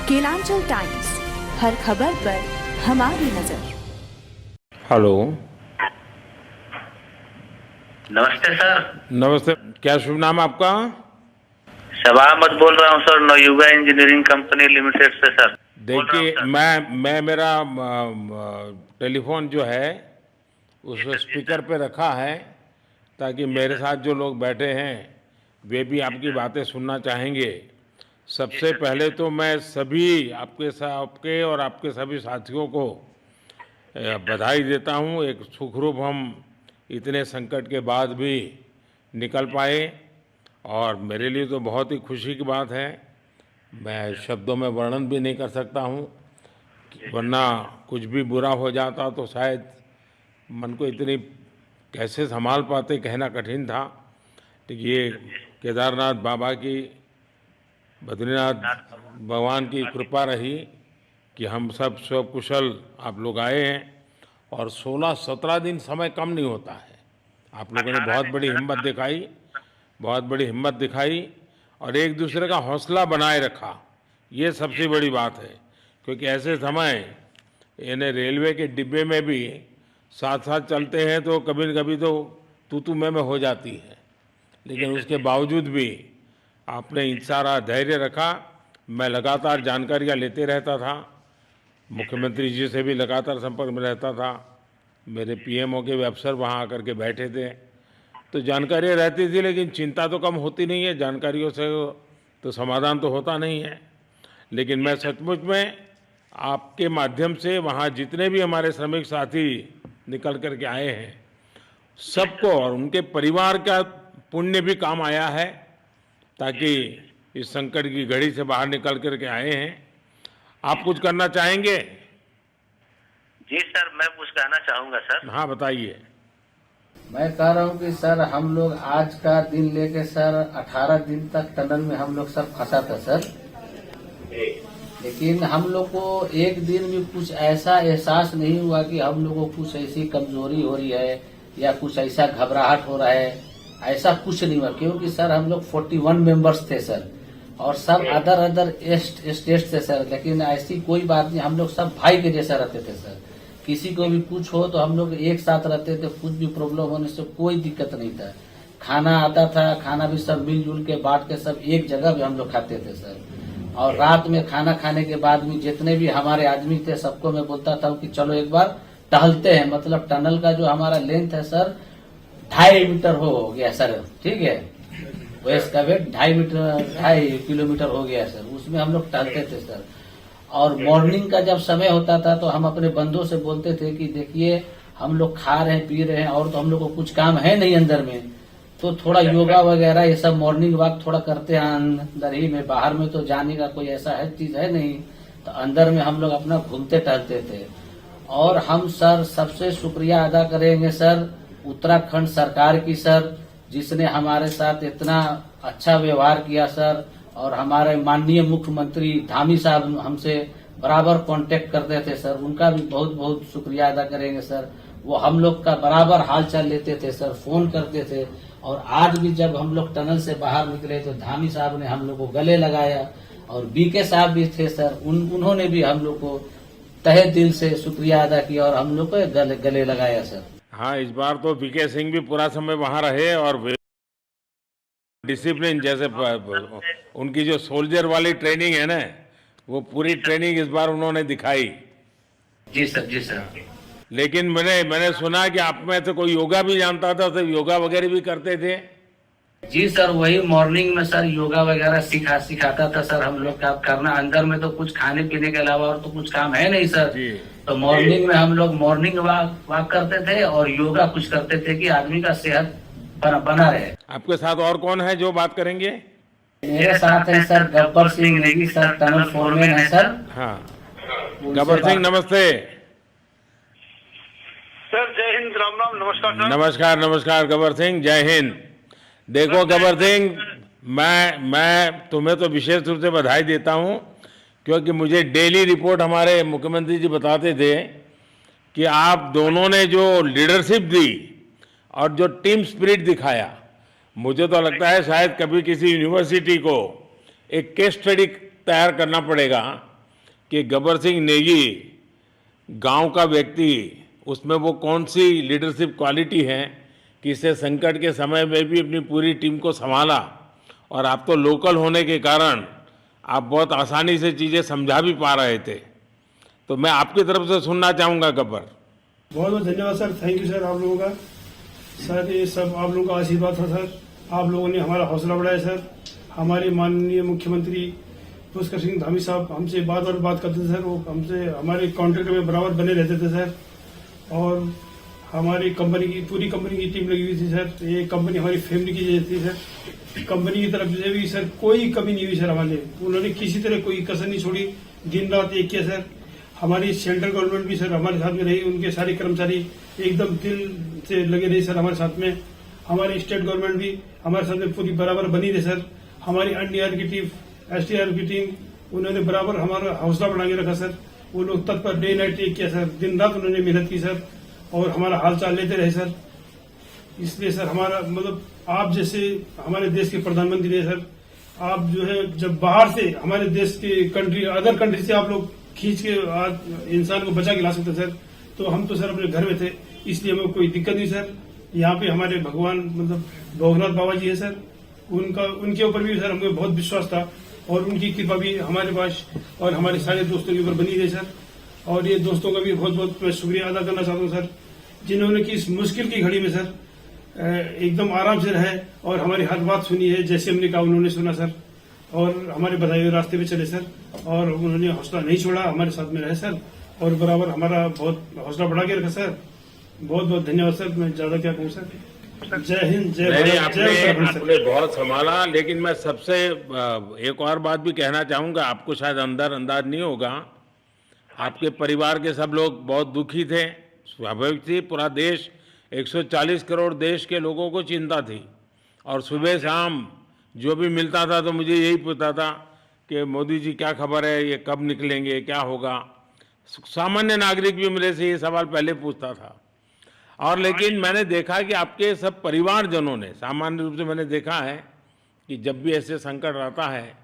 Kelanchal times, हर खबर पर हमारी नजर। हेलो। नमस्ते सर। नमस्ते। क्या शुभ नाम आपका? शबा अहमद बोल रहा हूँ sir, Navayuga engineering company limited से सर। देखिए, मैं मेरा टेलीफोन जो है उस स्पीकर पे रखा है ताकि मेरे साथ जो लोग बैठे हैं वे भी आपकी बातें सुनना चाहेंगे। सबसे पहले तो मैं सभी आपके और आपके सभी साथियों को बधाई देता हूँ। एक सुखरूप हम इतने संकट के बाद भी निकल पाए और मेरे लिए तो बहुत ही खुशी की बात है। मैं शब्दों में वर्णन भी नहीं कर सकता हूँ, वरना कुछ भी बुरा हो जाता तो शायद मन को इतनी कैसे संभाल पाते कहना कठिन था। तो ये केदारनाथ बाबा की, बद्रीनाथ भगवान की कृपा रही कि हम सब कुशल आप लोग आए हैं। और 16-17 दिन समय कम नहीं होता है। आप लोगों ने बहुत बड़ी हिम्मत दिखाई, बहुत बड़ी हिम्मत दिखाई और एक दूसरे का हौसला बनाए रखा। ये सबसे बड़ी बात है, क्योंकि ऐसे समय यानी रेलवे के डिब्बे में भी साथ साथ चलते हैं तो कभी न कभी तो तू मैं हो जाती है, लेकिन उसके बावजूद भी आपने सारा धैर्य रखा। मैं लगातार जानकारियाँ लेते रहता था, मुख्यमंत्री जी से भी लगातार संपर्क में रहता था, मेरे पीएमओ के भी अफसर वहाँ आकर के बैठे थे, तो जानकारियाँ रहती थी, लेकिन चिंता तो कम होती नहीं है। जानकारियों से तो समाधान तो होता नहीं है। लेकिन मैं सचमुच में आपके माध्यम से वहाँ जितने भी हमारे श्रमिक साथी निकल कर के आए हैं सबको और उनके परिवार का पुण्य भी काम आया है, ताकि इस संकट की घड़ी से बाहर निकल कर के आए हैं। आप कुछ करना चाहेंगे? जी सर, मैं कुछ कहना चाहूँगा सर। हाँ, बताइए। मैं कह रहा हूँ कि सर हम लोग आज का दिन लेके सर 18 दिन तक टनल में हम लोग सब फंसा था सर, लेकिन हम लोग को एक दिन भी कुछ ऐसा एहसास नहीं हुआ कि हम लोगों को कुछ ऐसी कमजोरी हो रही है या कुछ ऐसा घबराहट हो रहा है। ऐसा कुछ नहीं हुआ, क्योंकि सर हम लोग 41 मेंबर्स थे सर, और सब अदर स्टेट थे सर, लेकिन ऐसी कोई बात नहीं। हम लोग सब भाई के जैसा रहते थे सर। किसी को भी कुछ हो तो हम लोग एक साथ रहते थे, कुछ भी प्रॉब्लम होने से कोई दिक्कत नहीं था। खाना आता था, खाना भी सब मिलजुल के बांट के सब एक जगह भी हम लोग खाते थे सर। और रात में खाना खाने के बाद भी जितने भी हमारे आदमी थे सबको मैं बोलता था कि चलो एक बार टहलते हैं। मतलब टनल का जो हमारा लेंथ है सर 2.5 मीटर हो गया सर, ठीक है, वेस्ट का वेट 2.5 किलोमीटर हो गया सर। उसमें हम लोग टहलते थे सर। और मॉर्निंग का जब समय होता था तो हम अपने बंदों से बोलते थे कि देखिए हम लोग खा रहे हैं, पी रहे हैं, और तो हम लोग को कुछ काम है नहीं अंदर में, तो थोड़ा योगा वगैरह ये सब मॉर्निंग वॉक थोड़ा करते हैं अंदर ही में। बाहर में तो जाने का कोई ऐसा है चीज है नहीं, तो अंदर में हम लोग अपना घूमते टहलते थे। और हम सर सबसे शुक्रिया अदा करेंगे सर उत्तराखंड सरकार की सर, जिसने हमारे साथ इतना अच्छा व्यवहार किया सर। और हमारे माननीय मुख्यमंत्री धामी साहब हमसे बराबर कांटेक्ट करते थे सर, उनका भी बहुत बहुत शुक्रिया अदा करेंगे सर। वो हम लोग का बराबर हालचाल लेते थे सर, फोन करते थे। और आज भी जब हम लोग टनल से बाहर निकले तो धामी साहब ने हम लोग को गले लगाया, और बीके साहब भी थे सर, उन्होंने भी हम लोग को तहे दिल से शुक्रिया अदा किया और हम लोग को गले लगाया सर। हाँ, इस बार तो बीके सिंह भी पूरा समय वहाँ रहे और डिसिप्लिन जैसे उनकी जो सोल्जर वाली ट्रेनिंग है ना, वो पूरी ट्रेनिंग इस बार उन्होंने दिखाई। जी सर, जी सर। लेकिन मैंने सुना कि आप में तो कोई योगा भी जानता था, तो योगा वगैरह भी करते थे? जी सर, वही मॉर्निंग में सर योगा वगैरह सिखाता था सर हम लोग का करना। अंदर में तो कुछ खाने पीने के अलावा और तो कुछ काम है नहीं सर जी। तो मॉर्निंग में हम लोग मॉर्निंग वॉक करते थे और योगा कुछ करते थे कि आदमी का सेहत बना रहे। आपके साथ और कौन है जो बात करेंगे? मेरे साथ है sir Gabbar Singh Negi sir, tunnel foreman है सर। हाँ, गब्बर सिंह नमस्ते। सर जय हिंद, राम राम, नमस्कार सर। नमस्कार नमस्कार गब्बर सिंह, जय हिंद। देखो गब्बर सिंह, मैं तुम्हें तो विशेष रूप से बधाई देता हूँ, क्योंकि मुझे डेली रिपोर्ट हमारे मुख्यमंत्री जी बताते थे कि आप दोनों ने जो लीडरशिप दी और जो टीम स्पिरिट दिखाया, मुझे तो लगता है शायद कभी किसी यूनिवर्सिटी को एक केस स्टडी तैयार करना पड़ेगा कि गब्बर सिंह नेगी गांव का व्यक्ति, उसमें वो कौन सी लीडरशिप क्वालिटी है कि इससे संकट के समय में भी अपनी पूरी टीम को संभाला, और आप तो लोकल होने के कारण आप बहुत आसानी से चीज़ें समझा भी पा रहे थे। तो मैं आपकी तरफ से सुनना चाहूँगा गब्बर। बहुत बहुत धन्यवाद सर, थैंक यू सर आप लोगों का। सर ये सब आप लोगों का आशीर्वाद था सर, आप लोगों ने हमारा हौसला बढ़ाया सर। हमारे माननीय मुख्यमंत्री पुष्कर सिंह धामी साहब हमसे बात करते थे सर, वो हमसे हमारे कॉन्ट्रैक्ट में बराबर बने रहते थे सर। और हमारी कंपनी की पूरी कंपनी की टीम लगी हुई थी सर, ये कंपनी हमारी फैमिली की जैसी थी सर। कंपनी की तरफ से भी सर कोई कमी नहीं हुई सर हमारे, उन्होंने किसी तरह कोई कसर नहीं छोड़ी, दिन रात एक किया सर। हमारी सेंट्रल गवर्नमेंट भी सर हमारे साथ में रही, उनके सारे कर्मचारी एकदम दिल से लगे रहे सर हमारे साथ में। हमारी स्टेट गवर्नमेंट भी हमारे साथ में पूरी बराबर बनी रही सर। हमारी एनडीआर की टीम, एसडीआर की टीम, उन्होंने बराबर हमारा हौसला बढ़ा के रखा सर। वो लोग तत्पर डे नाइट एक किया सर, दिन रात उन्होंने मेहनत की सर और हमारा हाल चाल लेते रहे सर। इसलिए सर हमारा मतलब आप जैसे हमारे देश के प्रधानमंत्री रहे सर, आप जो है जब बाहर से हमारे देश के कंट्री अदर कंट्री से आप लोग खींच के इंसान को बचा के ला सकते सर, तो हम तो सर अपने घर में थे, इसलिए हमें कोई दिक्कत नहीं सर। यहाँ पे हमारे भगवान मतलब भोगनाथ बाबा जी है सर, उनके ऊपर भी सर हमें बहुत विश्वास था और उनकी कृपा भी हमारे पास और हमारे सारे दोस्तों के ऊपर बनी रही सर। और ये दोस्तों का भी बहुत बहुत मैं शुक्रिया अदा करना चाहता हूँ सर, जिन्होंने कि इस मुश्किल की घड़ी में सर एकदम आराम से रहे और हमारी हर बात सुनी है, जैसे हमने कहा उन्होंने सुना सर और हमारे बताए हुए रास्ते पे चले सर। और उन्होंने हौसला नहीं छोड़ा, हमारे साथ में रहे सर और बराबर हमारा बहुत हौसला बढ़ा के रखा सर। बहुत बहुत धन्यवाद सर, मैं ज्यादा क्या कहूँ सर। जय हिंद, जय भारत, जय उत्तराखंड सर। आपने बहुत संभाला, लेकिन मैं सबसे एक और बात भी कहना चाहूँगा, आपको शायद अंदाज नहीं होगा, आपके परिवार के सब लोग बहुत दुखी थे, स्वाभाविक थी। पूरा देश 140 करोड़ देश के लोगों को चिंता थी और सुबह शाम जो भी मिलता था तो मुझे यही पूछता था कि मोदी जी क्या खबर है, ये कब निकलेंगे, क्या होगा। सामान्य नागरिक भी मेरे से ये सवाल पहले पूछता था। और लेकिन मैंने देखा कि आपके सब परिवारजनों ने, सामान्य रूप से मैंने देखा है कि जब भी ऐसे संकट आता है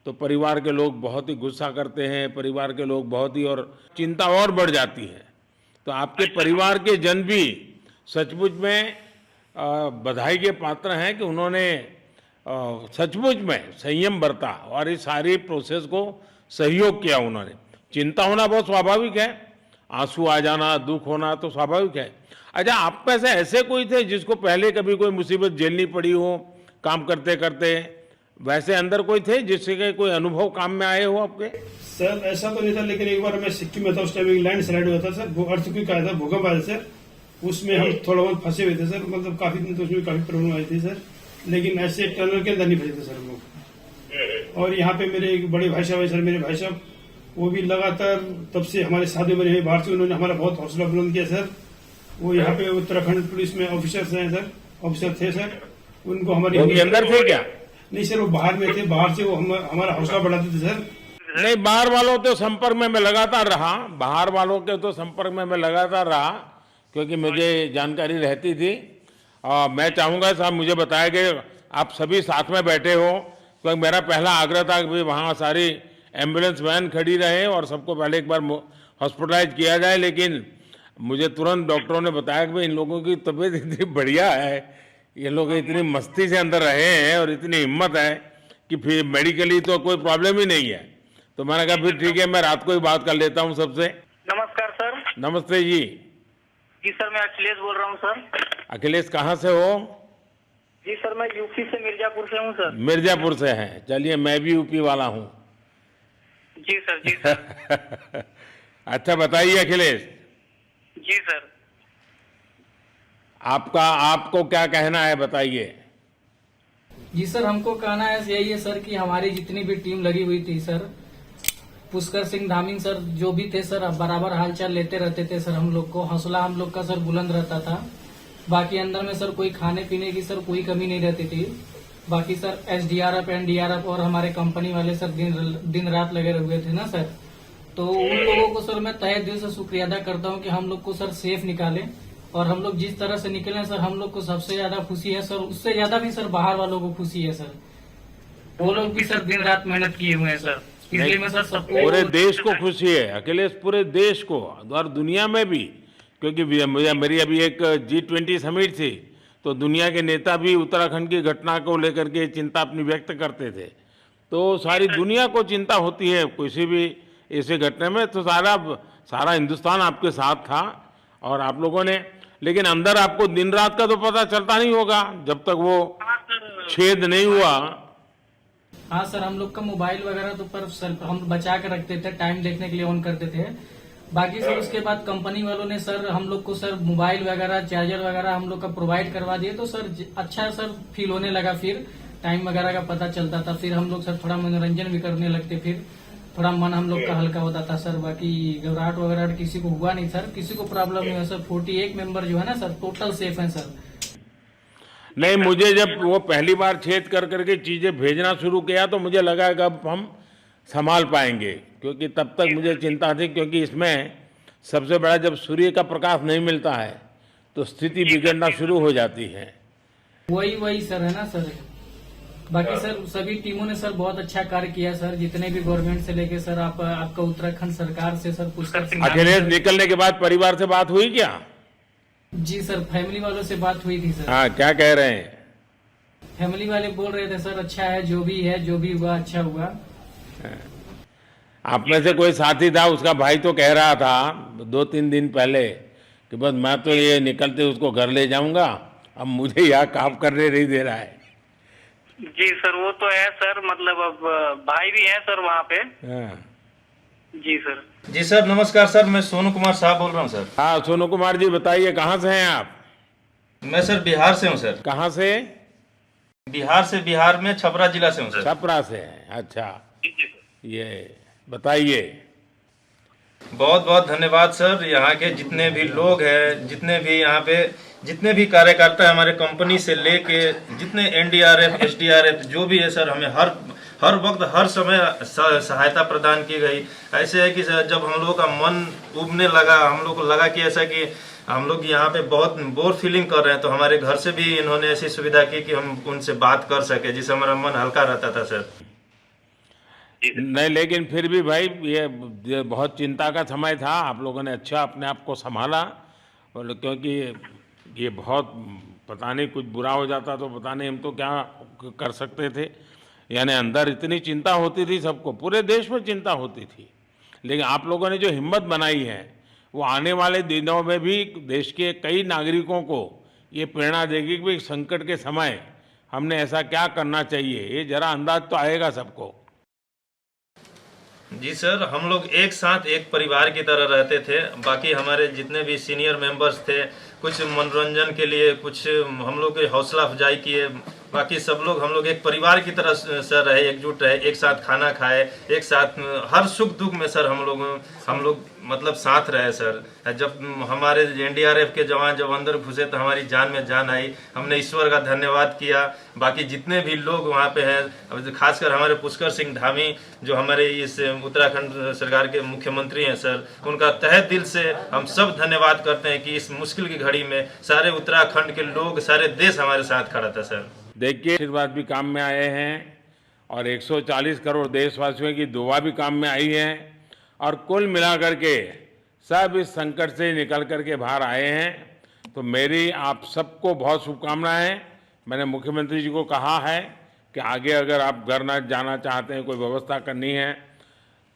तो परिवार के लोग बहुत ही गुस्सा करते हैं, परिवार के लोग बहुत ही और चिंता और बढ़ जाती है। तो आपके परिवार के जन भी सचमुच में बधाई के पात्र हैं कि उन्होंने सचमुच में संयम बरता और इस सारी प्रोसेस को सहयोग किया उन्होंने। चिंता होना बहुत स्वाभाविक है, आंसू आ जाना, दुख होना तो स्वाभाविक है। अच्छा, आप में से ऐसे कोई थे जिसको पहले कभी कोई मुसीबत झेलनी पड़ी हो काम करते करते? वैसे अंदर कोई थे जिससे कोई अनुभव काम में आए हो आपके? सर ऐसा तो नहीं था, लेकिन एक बार मैं सिक्किम में था, उस टाइम लैंड स्लाइड हुआ था सर, वो अर्थक्वेक आया था, भूकंप आया सर, उसमें हम थोड़ा बहुत फंसे हुए थे सर, मतलब काफी दिन तो उसमें काफी प्रॉब्लम आई थी सर, लेकिन ऐसे टनल के अंदर नहीं फंसे थे सर हम लोग। और यहाँ पे मेरे एक बड़े भाई साहब है सर, मेरे भाई साहब वो भी लगातार तब से हमारे साथ में बने बाहर से, उन्होंने हमारा बहुत हौसला बुलंद किया सर। वो यहाँ पे उत्तराखंड पुलिस में ऑफिसर्स हैं सर, ऑफिसर थे सर, उनको हमारे अंदर थे क्या? नहीं सर, वो बाहर में थे, बाहर से वो हमारा हौसला बढ़ाते थे सर। नहीं, बाहर वालों के संपर्क में मैं लगातार रहा, बाहर वालों के तो संपर्क में मैं लगातार रहा क्योंकि मुझे जानकारी रहती थी। और मैं चाहूँगा साहब, मुझे बताया कि आप सभी साथ में बैठे हो, क्योंकि मेरा पहला आग्रह था कि वहाँ सारी एम्बुलेंस वैन खड़ी रहे और सबको पहले एक बार हॉस्पिटलाइज किया जाए। लेकिन मुझे तुरंत डॉक्टरों ने बताया कि इन लोगों की तबीयत इतनी बढ़िया है, ये लोग इतनी मस्ती से अंदर रहे हैं और इतनी हिम्मत है कि फिर मेडिकली तो कोई प्रॉब्लम ही नहीं है। तो मैंने कहा फिर ठीक है, मैं रात को ही बात कर लेता हूँ सबसे। नमस्कार सर। नमस्ते जी। जी सर, मैं अखिलेश बोल रहा हूँ सर। अखिलेश कहाँ से हो? जी सर, मैं यूपी से मिर्जापुर से हूँ सर। मिर्जापुर से हैं, चलिए मैं भी यूपी वाला हूँ। जी सर, जी सर। अच्छा बताइए अखिलेश, जी सर। आपको क्या कहना है, बताइए। जी सर, हमको कहना है यही है सर कि हमारी जितनी भी टीम लगी हुई थी सर, पुष्कर सिंह धामी सर जो भी थे सर, बराबर हालचाल लेते रहते थे सर, हम लोग को हौसला हम लोग का सर बुलंद रहता था। बाकी अंदर में सर कोई खाने पीने की सर कोई कमी नहीं रहती थी। बाकी सर एसडीआरएफ, एनडीआरएफ और हमारे कंपनी वाले सर दिन रात लगे हुए थे ना सर, तो उन लोगों को सर मैं तहे दिल से शुक्रिया अदा करता हूँ कि हम लोग को सर सेफ निकाले। और हम लोग जिस तरह से निकले सर, हम लोग को सबसे ज्यादा खुशी है सर, उससे ज्यादा भी सर बाहर वालों को खुशी है सर। वो लोग भी सर दिन रात मेहनत किए हुए हैं सर, इसलिए मैं सर सबको पूरे देश को खुशी है, अकेले पूरे देश को और दुनिया में भी, क्योंकि मेरी अभी एक G20 समिट थी, तो दुनिया के नेता भी उत्तराखंड की घटना को लेकर के चिंता अपनी व्यक्त करते थे। तो सारी दुनिया को चिंता होती है किसी भी ऐसे घटना में, तो सारा हिंदुस्तान आपके साथ था और आप लोगों ने, लेकिन अंदर आपको दिन रात का तो पता चलता नहीं होगा जब तक वो छेद नहीं हुआ। हाँ सर, हम लोग का मोबाइल वगैरह तो पर सर हम बचा के रखते थे, टाइम देखने के लिए ऑन करते थे। बाकी सर उसके बाद कंपनी वालों ने सर हम लोग को सर मोबाइल वगैरह, चार्जर वगैरह हम लोग का प्रोवाइड करवा दिए, तो सर अच्छा सर फील होने लगा। फिर टाइम वगैरह का पता चलता था, फिर हम लोग सर थोड़ा मनोरंजन भी करने लगते, फिर थोड़ा मन हम लोग का हल्का होता था सर। बाकी घबराहट वगैरह किसी को हुआ नहीं सर, किसी को प्रॉब्लम नहीं है सर। 41 मेंबर जो है ना सर टोटल सेफ हैं सर। नहीं, मुझे जब वो पहली बार छेद कर करके चीजें भेजना शुरू किया तो मुझे लगा कि अब हम संभाल पाएंगे, क्योंकि तब तक मुझे चिंता थी, क्योंकि इसमें सबसे बड़ा जब सूर्य का प्रकाश नहीं मिलता है तो स्थिति बिगड़ना शुरू हो जाती है। वही सर है ना सर। बाकी सर सभी टीमों ने सर बहुत अच्छा कार्य किया सर, जितने भी गवर्नमेंट से लेके सर आपका उत्तराखंड सरकार से सर पुष्कर सिंह। अखिलेश निकलने के बाद परिवार से बात हुई क्या? जी सर, फैमिली वालों से बात हुई थी सर। हाँ, क्या कह रहे हैं? फैमिली वाले बोल रहे थे सर अच्छा है, जो भी हुआ अच्छा हुआ। आप में से कोई साथी था, उसका भाई तो कह रहा था 2-3 दिन पहले कि बस मैं तो ये निकलते उसको घर ले जाऊंगा, अब मुझे यहाँ काम करने नहीं दे रहा है। जी सर, वो तो है सर, मतलब अब भाई भी है सर वहाँ पे। हाँ। जी सर। जी सर, नमस्कार सर, मैं सोनू कुमार साहब बोल रहा हूँ सर। हाँ, सोनू कुमार जी बताइए, कहाँ से हैं आप? मैं सर बिहार से हूँ सर। कहाँ से? बिहार में छपरा जिला से हूँ सर। छपरा से हैं, अच्छा। ये बताइए। बहुत बहुत धन्यवाद सर। यहाँ के जितने भी लोग हैं, जितने भी यहाँ पे जितने भी कार्यकर्ता हैं, हमारे कंपनी से लेके जितने NDRF SDRF जो भी है सर, हमें हर वक्त हर समय सहायता प्रदान की गई। ऐसे है कि सर जब हम लोगों का मन उबने लगा, हम लोग को लगा कि ऐसा कि हम लोग यहाँ पे बहुत बोर फीलिंग कर रहे हैं, तो हमारे घर से भी इन्होंने ऐसी सुविधा की कि हम उनसे बात कर सके, जिससे हमारा मन हल्का रहता था सर। नहीं, लेकिन फिर भी भाई ये बहुत चिंता का समय था, आप लोगों ने अच्छा अपने आप को संभाला, और क्योंकि ये बहुत पता नहीं कुछ बुरा हो जाता तो पता नहीं हम तो क्या कर सकते थे। यानी अंदर इतनी चिंता होती थी, सबको पूरे देश में चिंता होती थी, लेकिन आप लोगों ने जो हिम्मत बनाई है वो आने वाले दिनों में भी देश के कई नागरिकों को ये प्रेरणा देगी कि संकट के समय हमने ऐसा क्या करना चाहिए, ये जरा अंदाज तो आएगा सबको। जी सर, हम लोग एक साथ एक परिवार की तरह रहते थे। बाकी हमारे जितने भी सीनियर मेंबर्स थे, कुछ मनोरंजन के लिए, कुछ हम लोग की हौसला अफजाई किए, बाकी सब लोग हम लोग एक परिवार की तरह सर रहे, एकजुट रहे, एक साथ खाना खाए, एक साथ हर सुख दुख में सर हम लोग मतलब साथ रहे सर। जब हमारे NDRF के जवान जब अंदर घुसे तो हमारी जान में जान आई, हमने ईश्वर का धन्यवाद किया। बाकी जितने भी लोग वहाँ पे हैं, खासकर हमारे पुष्कर सिंह धामी जो हमारे इस उत्तराखंड सरकार के मुख्यमंत्री हैं सर, उनका तहे दिल से हम सब धन्यवाद करते हैं कि इस मुश्किल की घड़ी में सारे उत्तराखंड के लोग, सारे देश हमारे साथ खड़ा था सर। देखिए, आशीर्वाद भी काम में आए हैं और 140 करोड़ देशवासियों की दुआ भी काम में आई है, और कुल मिलाकर के सब इस संकट से निकल करके बाहर आए हैं। तो मेरी आप सबको बहुत शुभकामनाएं। मैंने मुख्यमंत्री जी को कहा है कि आगे अगर आप घर न जाना चाहते हैं, कोई व्यवस्था करनी है,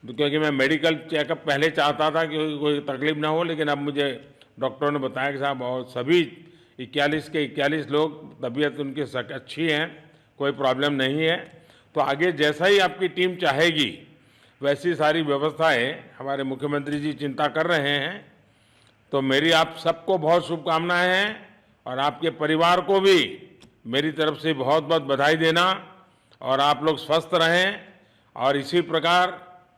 तो क्योंकि मैं मेडिकल चेकअप पहले चाहता था कि कोई तकलीफ ना हो, लेकिन अब मुझे डॉक्टरों ने बताया कि साहब और सभी 41 के 41 लोग तबीयत उनकी अच्छी हैं, कोई प्रॉब्लम नहीं है। तो आगे जैसा ही आपकी टीम चाहेगी वैसी सारी व्यवस्थाएं हमारे मुख्यमंत्री जी चिंता कर रहे हैं। तो मेरी आप सबको बहुत शुभकामनाएं हैं, और आपके परिवार को भी मेरी तरफ से बहुत बहुत बधाई देना, और आप लोग स्वस्थ रहें और इसी प्रकार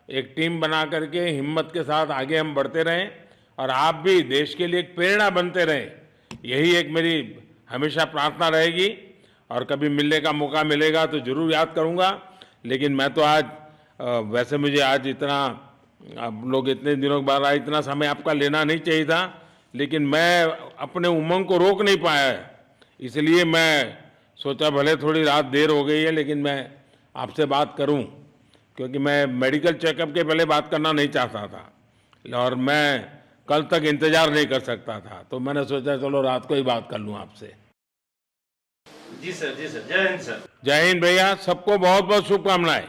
एक टीम बना करके हिम्मत के साथ आगे हम बढ़ते रहें, और आप भी देश के लिए एक प्रेरणा बनते रहें। यही एक मेरी हमेशा प्रार्थना रहेगी, और कभी मिलने का मौका मिलेगा तो ज़रूर याद करूँगा। लेकिन मैं तो आज वैसे मुझे आज इतना, आप लोग इतने दिनों के बाद आए, इतना समय आपका लेना नहीं चाहिए था, लेकिन मैं अपने उमंग को रोक नहीं पाया, इसलिए मैं सोचा भले थोड़ी रात देर हो गई है लेकिन मैं आपसे बात करूं, क्योंकि मैं मेडिकल चेकअप के पहले बात करना नहीं चाहता था और मैं कल तक इंतजार नहीं कर सकता था, तो मैंने सोचा चलो रात को ही बात कर लूं आपसे। जी सर, जय हिंद सर। जय हिंद भैया, सबको बहुत बहुत शुभकामनाएं।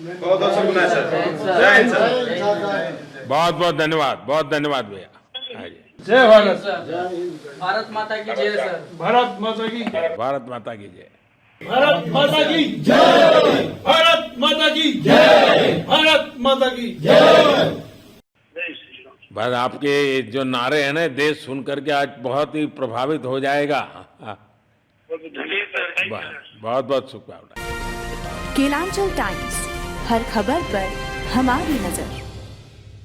बहुत बहुत शुभकामनाएं सर। जय हिंद सर। बहुत बहुत धन्यवाद भैया। हाँ जी। जय भारत। भारत माता की जय सर। भारत माता की भारत माता की जय। भारत माता की जय। भारत माता की जय। भारत माता की जय। बस आपके जो नारे हैं ना, देश सुन करके आज बहुत ही प्रभावित हो जाएगा। जी सर। बहुत बहुत शुभकामनाएं। केलांचल टाइम्स, हर खबर पर हमारी नजर।